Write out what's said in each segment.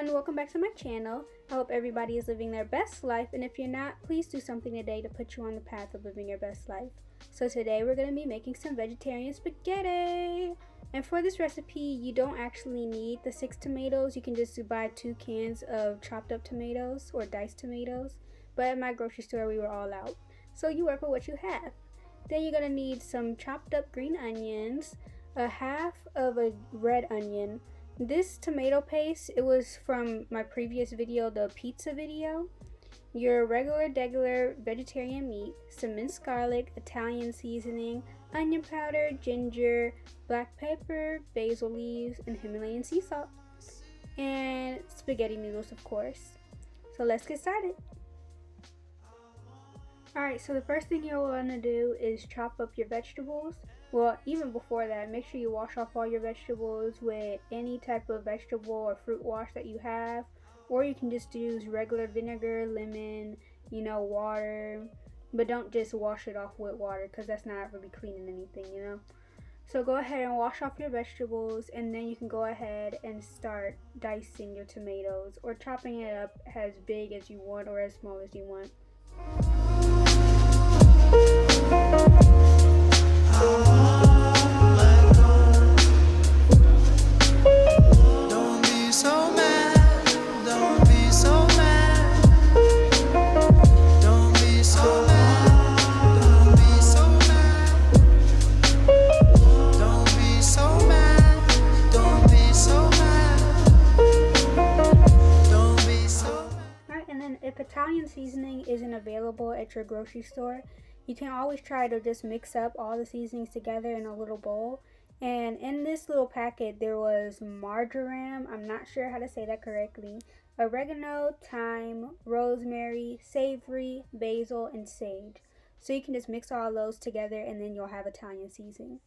everyone, welcome back to my channel. I hope everybody is living their best life, and if you're not, please do something today to put you on the path of living your best life. So today we're going to be making some vegetarian spaghetti. And for this recipe, you don't actually need the 6 tomatoes. You can just buy 2 cans of chopped up tomatoes or diced tomatoes. But at my grocery store, we were all out. So you work with what you have. Then you're going to need some chopped up green onions, a half of a red onion. This tomato paste, it was from my previous video, the pizza video. Your regular vegetarian meat, some minced garlic, Italian seasoning, onion powder, ginger, black pepper, basil leaves, and Himalayan sea salt. And spaghetti noodles, of course. So let's get started. Alright, so the first thing you'll want to do is chop up your vegetables. Well, even before that, make sure you wash off all your vegetables with any type of vegetable or fruit wash that you have. Or you can just use regular vinegar, lemon, water. But don't just wash it off with water because that's not really cleaning anything. So go ahead and wash off your vegetables, and then you can go ahead and start dicing your tomatoes or chopping it up as big as you want or as small as you want. If Italian seasoning isn't available at your grocery store, you can always try to just mix up all the seasonings together in a little bowl. And in this little packet there was marjoram, I'm not sure how to say that correctly, oregano, thyme, rosemary, savory, basil, and sage. So you can just mix all those together and then you'll have Italian seasoning.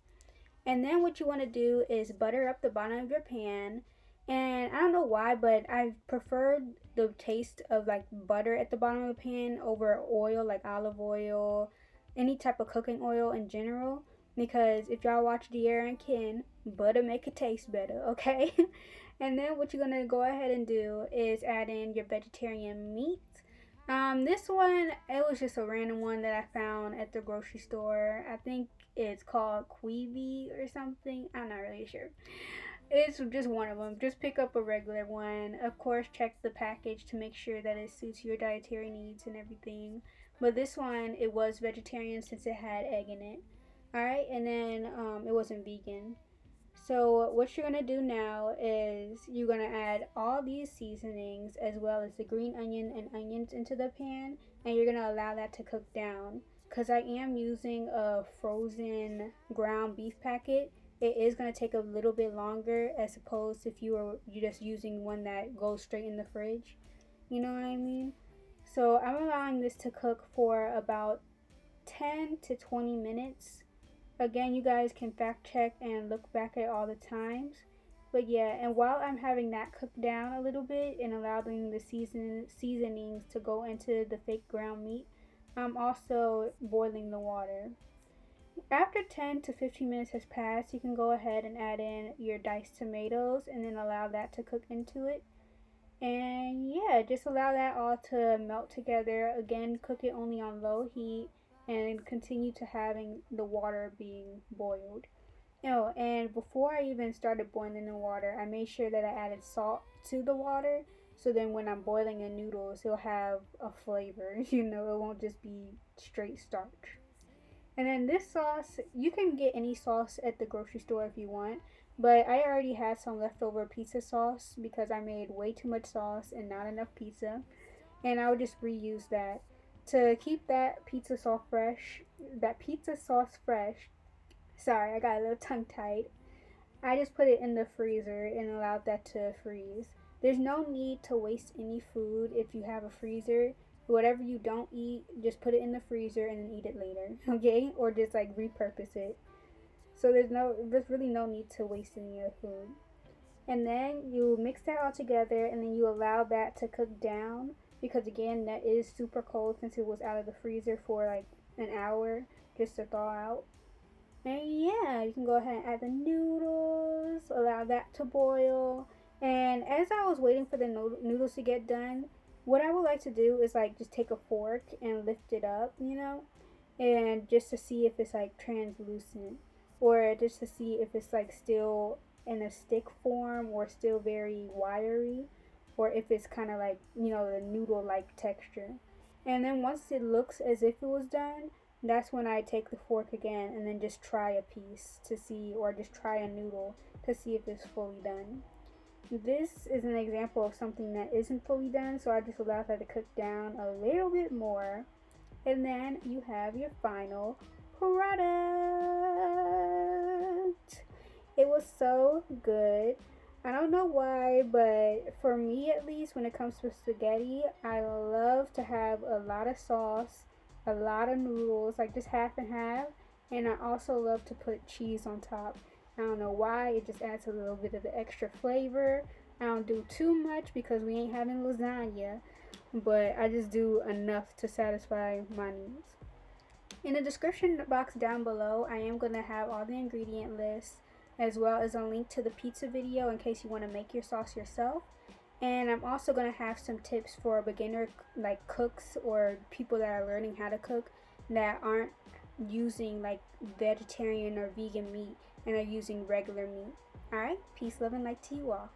And then what you want to do is butter up the bottom of your pan. And I don't know why, but I preferred the taste of like butter at the bottom of the pan over oil, like olive oil, any type of cooking oil in general. Because if y'all watch De'Ara and Ken, butter make it taste better, okay? And then what you're gonna go ahead and do is add in your vegetarian meat. This one, it was just a random one that I found at the grocery store. I think it's called Quibi or something. I'm not really sure. It's just one of them. Just pick up a regular one. Of course, check the package to make sure that it suits your dietary needs and everything. But this one, it was vegetarian since it had egg in it. Alright, and then it wasn't vegan. So what you're going to do now is you're going to add all these seasonings as well as the green onion and onions into the pan. And you're going to allow that to cook down. Because I am using a frozen ground beef packet, it is going to take a little bit longer as opposed to if you're just using one that goes straight in the fridge. You know what I mean? So I'm allowing this to cook for about 10 to 20 minutes. Again, you guys can fact check and look back at all the times. But yeah, and while I'm having that cook down a little bit and allowing the seasonings to go into the fake ground meat, I'm also boiling the water. After 10 to 15 minutes has passed, you can go ahead and add in your diced tomatoes and then allow that to cook into it. And yeah, just allow that all to melt together. Again, cook it only on low heat and continue to having the water being boiled. Oh, and before I even started boiling the water, I made sure that I added salt to the water. So then when I'm boiling the noodles, it'll have a flavor, it won't just be straight starch. And then this sauce, you can get any sauce at the grocery store if you want. But I already had some leftover pizza sauce because I made way too much sauce and not enough pizza. And I would just reuse that. To keep that pizza sauce fresh, sorry, I got a little tongue tied. I just put it in the freezer and allowed that to freeze. There's no need to waste any food if you have a freezer. Whatever you don't eat, just put it in the freezer and then eat it later, okay? Or just like repurpose it. So there's really no need to waste any of the food. And then you mix that all together and then you allow that to cook down because again, that is super cold since it was out of the freezer for like an hour just to thaw out. And yeah, you can go ahead and add the noodles, allow that to boil, And as I was waiting for the noodles to get done, what I would like to do is like just take a fork and lift it up, you know, and just to see if it's like translucent, or just to see if it's like still in a stick form or still very wiry, or if it's kind of like, you know, the noodle like texture. And then once it looks as if it was done, that's when I take the fork again and then just try a piece to see, or just try a noodle to see if it's fully done. This is an example of something that isn't fully done, so I just allow that to cook down a little bit more. And then you have your final product. It was so good. I don't know why, but for me at least, when it comes to spaghetti, I love to have a lot of sauce, a lot of noodles, like just half and half. And I also love to put cheese on top. I don't know why, it just adds a little bit of the extra flavor. I don't do too much because we ain't having lasagna, but I just do enough to satisfy my needs. In the description box down below, I am going to have all the ingredient lists as well as a link to the pizza video in case you want to make your sauce yourself. And I'm also going to have some tips for beginner like cooks or people that are learning how to cook that aren't using like vegetarian or vegan meat and are using regular meat. Alright, peace, love, and light to you all.